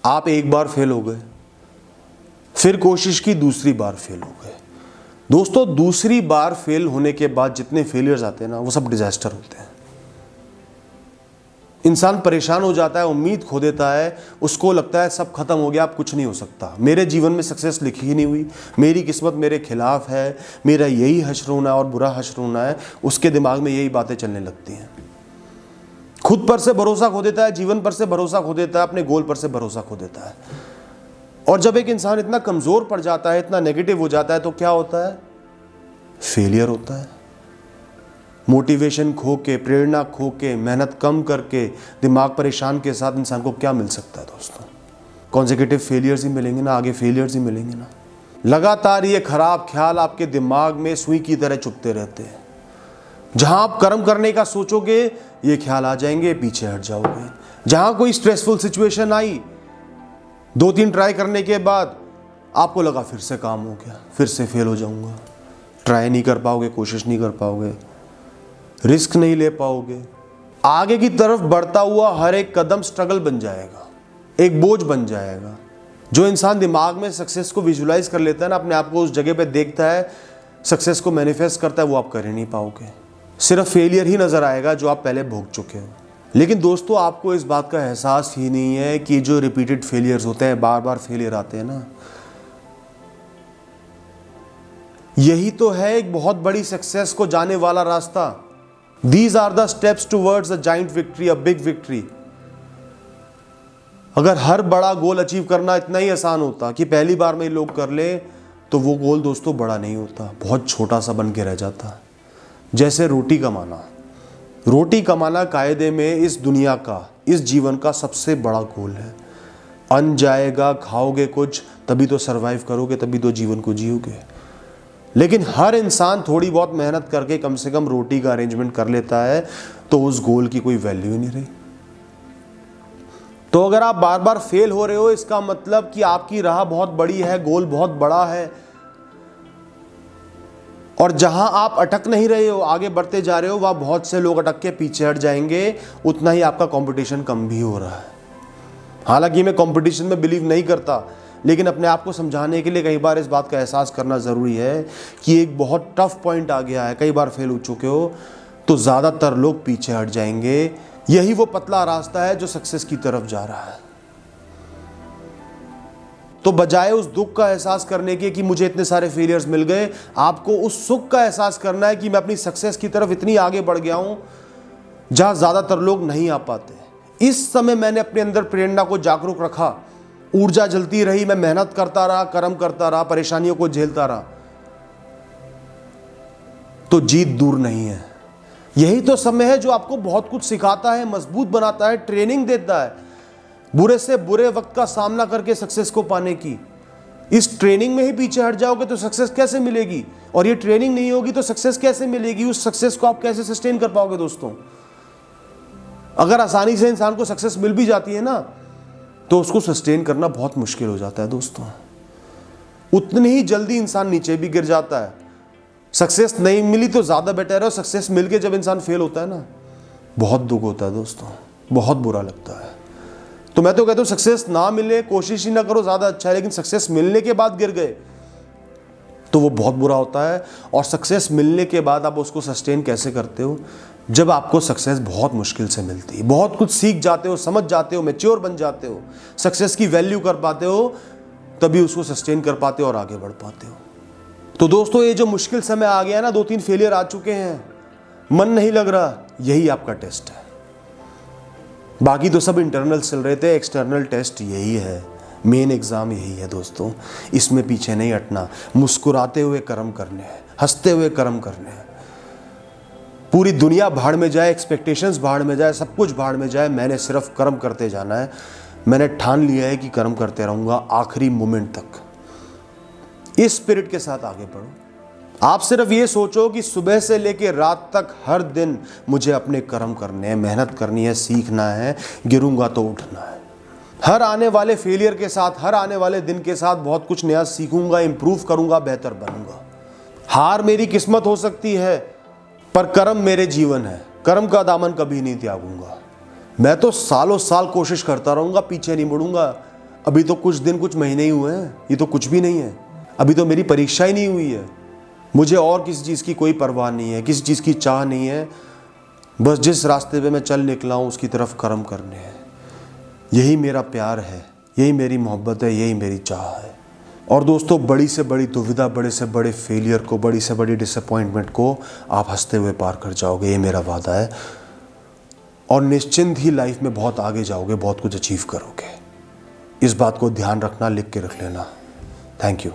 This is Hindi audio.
आप एक बार फेल हो गए, फिर कोशिश की, दूसरी बार फेल हो गए। दोस्तों, दूसरी बार फेल होने के बाद जितने फेलियर्स आते हैं ना, वो सब डिजास्टर होते हैं। इंसान परेशान हो जाता है, उम्मीद खो देता है, उसको लगता है सब खत्म हो गया, अब कुछ नहीं हो सकता, मेरे जीवन में सक्सेस लिखी ही नहीं हुई, मेरी किस्मत मेरे खिलाफ है, मेरा यही हश्र होना है और बुरा हश्र होना है। उसके दिमाग में यही बातें चलने लगती हैं। खुद पर से भरोसा खो देता है, जीवन पर से भरोसा खो देता है, अपने गोल पर से भरोसा खो देता है। और जब एक इंसान इतना कमजोर पड़ जाता है, इतना नेगेटिव हो जाता है, तो क्या होता है? फेलियर होता है। मोटिवेशन खो के, प्रेरणा खो के, मेहनत कम करके, दिमाग परेशान के साथ इंसान को क्या मिल सकता है दोस्तों? कॉन्सेक्यूटिव फेलियर्स ही मिलेंगे ना, आगे फेलियर्स ही मिलेंगे ना। लगातार ये खराब ख्याल आपके दिमाग में सुई की तरह चुभते रहते हैं। जहां आप कर्म करने का सोचोगे, ये ख्याल आ जाएंगे, पीछे हट जाओगे। जहां कोई स्ट्रेसफुल सिचुएशन आई, 2-3 ट्राई करने के बाद आपको लगा फिर से काम हो गया, फिर से फेल हो जाऊंगा, ट्राई नहीं कर पाओगे, कोशिश नहीं कर पाओगे, रिस्क नहीं ले पाओगे। आगे की तरफ बढ़ता हुआ हर एक कदम स्ट्रगल बन जाएगा, एक बोझ बन जाएगा। जो इंसान दिमाग में सक्सेस को विजुलाइज कर लेता है ना, अपने आप को उस जगह पे देखता है, सक्सेस को मैनिफेस्ट करता है, वो आप कर ही नहीं पाओगे। सिर्फ फेलियर ही नजर आएगा जो आप पहले भोग चुके हो। लेकिन दोस्तों, आपको इस बात का एहसास ही नहीं है कि जो रिपीटेड फेलियर्स होते हैं, बार बार फेलियर आते हैं ना, यही तो है एक बहुत बड़ी सक्सेस को जाने वाला रास्ता। These are the steps towards a giant victory, a big victory. अगर हर बड़ा गोल अचीव करना इतना ही आसान होता कि पहली बार में ही लोग कर ले, तो वो गोल दोस्तों बड़ा नहीं होता, बहुत छोटा सा बन के रह जाता। जैसे रोटी कमाना। रोटी कमाना कायदे में इस दुनिया का, इस जीवन का सबसे बड़ा गोल है। अन्न जाएगा, खाओगे कुछ, तभी तो सरवाइव करोगे, तभी तो जीवन को जियोगे। लेकिन हर इंसान थोड़ी बहुत मेहनत करके कम से कम रोटी का अरेंजमेंट कर लेता है, तो उस गोल की कोई वैल्यू ही नहीं रही। तो अगर आप बार बार फेल हो रहे हो, इसका मतलब कि आपकी राह बहुत बड़ी है, गोल बहुत बड़ा है, और जहां आप अटक नहीं रहे हो, आगे बढ़ते जा रहे हो, वहां बहुत से लोग अटक के पीछे हट जाएंगे। उतना ही आपका कंपटीशन कम भी हो रहा है। हालांकि मैं कंपटीशन में बिलीव नहीं करता, लेकिन अपने आप को समझाने के लिए कई बार इस बात का एहसास करना ज़रूरी है कि एक बहुत टफ पॉइंट आ गया है, कई बार फेल हो चुके हो, तो ज़्यादातर लोग पीछे हट जाएंगे। यही वो पतला रास्ता है जो सक्सेस की तरफ जा रहा है। तो बजाय उस दुख का एहसास करने के कि मुझे इतने सारे फेलियर्स मिल गए, आपको उस सुख का एहसास करना है कि मैं अपनी सक्सेस की तरफ इतनी आगे बढ़ गया हूं जहां ज़्यादातर लोग नहीं आ पाते। इस समय मैंने अपने अंदर प्रेरणा को जागरूक रखा, ऊर्जा जलती रही, मैं मेहनत करता रहा, कर्म करता रहा, परेशानियों को झेलता रहा, तो जीत दूर नहीं है। यही तो समय है जो आपको बहुत कुछ सिखाता है, मजबूत बनाता है, ट्रेनिंग देता है, बुरे से बुरे वक्त का सामना करके सक्सेस को पाने की। इस ट्रेनिंग में ही पीछे हट जाओगे तो सक्सेस कैसे मिलेगी? और ये ट्रेनिंग नहीं होगी तो सक्सेस कैसे मिलेगी? उस सक्सेस को आप कैसे सस्टेन कर पाओगे दोस्तों? अगर आसानी से इंसान को सक्सेस मिल भी जाती है ना, तो उसको सस्टेन करना बहुत मुश्किल हो जाता है दोस्तों। उतनी ही जल्दी इंसान नीचे भी गिर जाता है। सक्सेस नहीं मिली तो ज़्यादा बेटर है, और सक्सेस मिल के जब इंसान फेल होता है ना, बहुत दुख होता है दोस्तों, बहुत बुरा लगता है। तो मैं तो कहता हूँ सक्सेस ना मिले, कोशिश ही ना करो, ज़्यादा अच्छा है। लेकिन सक्सेस मिलने के बाद गिर गए तो वो बहुत बुरा होता है। और सक्सेस मिलने के बाद आप उसको सस्टेन कैसे करते हो? जब आपको सक्सेस बहुत मुश्किल से मिलती है, बहुत कुछ सीख जाते हो, समझ जाते हो, मैच्योर बन जाते हो, सक्सेस की वैल्यू कर पाते हो, तभी उसको सस्टेन कर पाते हो और आगे बढ़ पाते हो। तो दोस्तों, ये जो मुश्किल समय आ गया ना, 2-3 फेलियर आ चुके हैं, मन नहीं लग रहा, यही आपका टेस्ट है। बाकी तो सब इंटरनल चल रहे थे, एक्सटर्नल टेस्ट यही है, मेन एग्जाम यही है दोस्तों। इसमें पीछे नहीं हटना, मुस्कुराते हुए कर्म करने हैं, हंसते हुए कर्म करने हैं। पूरी दुनिया भाड़ में जाए, एक्सपेक्टेशंस भाड़ में जाए, सब कुछ भाड़ में जाए, मैंने सिर्फ कर्म करते जाना है। मैंने ठान लिया है कि कर्म करते रहूंगा आखिरी मोमेंट तक। इस स्पिरिट के साथ आगे बढ़ो। आप सिर्फ ये सोचो कि सुबह से लेकर रात तक हर दिन मुझे अपने कर्म करने हैं, मेहनत करनी है, सीखना है, गिरूंगा तो उठना है। हर आने वाले फेलियर के साथ, हर आने वाले दिन के साथ बहुत कुछ नया सीखूंगा, इंप्रूव करूंगा, बेहतर बनूंगा। हार मेरी किस्मत हो सकती है, पर कर्म मेरे जीवन है। कर्म का दामन कभी नहीं त्यागूंगा। मैं तो सालों साल कोशिश करता रहूंगा, पीछे नहीं मुड़ूंगा। अभी तो कुछ दिन कुछ महीने ही हुए हैं, ये तो कुछ भी नहीं है। अभी तो मेरी परीक्षा ही नहीं हुई है। मुझे और किसी चीज़ की कोई परवाह नहीं है, किसी चीज़ की चाह नहीं है। बस जिस रास्ते पे मैं चल निकला हूँ उसकी तरफ कर्म करने हैं। यही मेरा प्यार है, यही मेरी मोहब्बत है, यही मेरी चाह है। और दोस्तों, बड़ी से बड़ी दुविधा, बड़े से बड़े फेलियर को, बड़ी से बड़ी डिसअपॉइंटमेंट को आप हंसते हुए पार कर जाओगे, ये मेरा वादा है। और निश्चिंत ही लाइफ में बहुत आगे जाओगे, बहुत कुछ अचीव करोगे। इस बात को ध्यान रखना, लिख के रख लेना। Thank you.